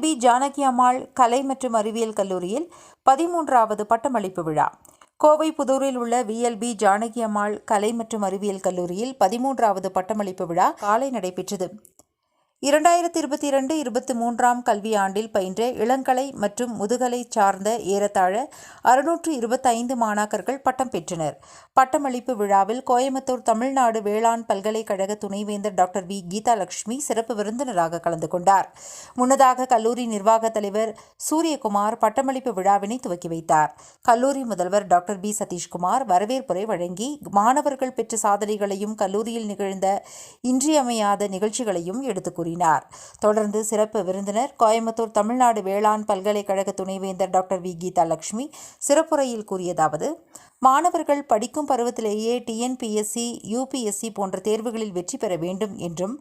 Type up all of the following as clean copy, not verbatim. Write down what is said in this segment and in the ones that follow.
VLB Janaki Ammal கலை மற்றும் அறிவியல் கல்லூரியில் 13வது பட்டமளிப்பு விழா. கோவை புதூரில் உள்ள VLB ஜானகி அம்மாள் கலை மற்றும் அறிவியல் கல்லூரியில் 13வது பட்டமளிப்பு விழா காலை நடைபெற்றது. 2022-23 கல்வியாண்டில் பயின்ற இளங்கலை மற்றும் முதுகலை சார்ந்த ஏறத்தாழ 625 மாணாக்கர்கள் பட்டம் பெற்றனர். பட்டமளிப்பு விழாவில் கோயம்புத்தூர் தமிழ்நாடு வேளாண் பல்கலைக்கழக துணைவேந்தர் டாக்டர் வி. கீதாலட்சுமி சிறப்பு விருந்தினராக கலந்து கொண்டார். முன்னதாக கல்லூரி நிர்வாக தலைவர் சூரியகுமார் பட்டமளிப்பு விழாவினை துவக்கி வைத்தார். கல்லூரி முதல்வர் டாக்டர் பி. சதீஷ்குமார் வரவேற்புரை வழங்கி மாணவர்கள் பெற்ற சாதனைகளையும் கல்லூரியில் நிகழ்ந்த இன்றியமையாத நிகழ்ச்சிகளையும் எடுத்துக் கூறினார். தொடர்ந்து சிறப்பு விருந்தினர் கோயம்புத்தூர் தமிழ்நாடு வேளாண் பல்கலைக்கழக துணைவேந்தர் டாக்டர் வி. கீதாலட்சுமி சிறப்புரையில் கூறியதாவது: மாணவர்கள் படிக்கும் பருவத்திலேயே TNPSC, UPSC போன்ற தேர்வுகளில் வெற்றி பெற வேண்டும் என்றும்,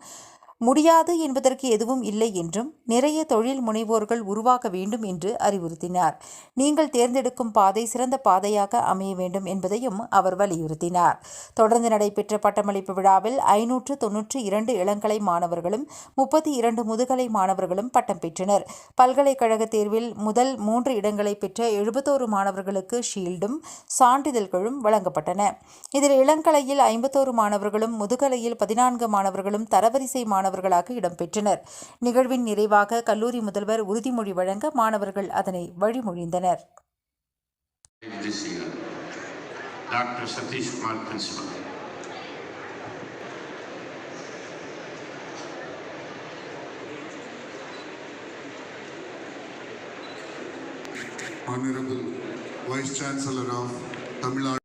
முடியாது என்பதற்கு எதுவும் இல்லை என்றும், நிறைய தொழில் முனைவோர்கள் உருவாக்க வேண்டும் என்று அறிவுறுத்தினார். நீங்கள் தேர்ந்தெடுக்கும் பாதை சிறந்த பாதையாக அமைய வேண்டும் என்பதையும் அவர் வலியுறுத்தினார். தொடர்ந்து நடைபெற்ற பட்டமளிப்பு விழாவில் 592 இளங்கலை மாணவர்களும் 32 முதுகலை மாணவர்களும் பட்டம் பெற்றனர். பல்கலைக்கழக தேர்வில் முதல் 3 இடங்களை பெற்ற 71 மாணவர்களுக்கு ஷீல்டும் சான்றிதழ்களும் வழங்கப்பட்டன. இதில் இளங்கலையில் 51 மாணவர்களும் முதுகலையில் 14 மாணவர்களும் தரவரிசை மாணவர்களாக இடம்பெற்றனர். நிகழ்வின் நிறைவாக கல்லூரி முதல்வர் உறுதிமொழி வழங்க மாணவர்கள் அதனை வழிமொழிந்தனர். Doctor Satishkumar principal. Honorable Vice Chancellor of Tamil Nadu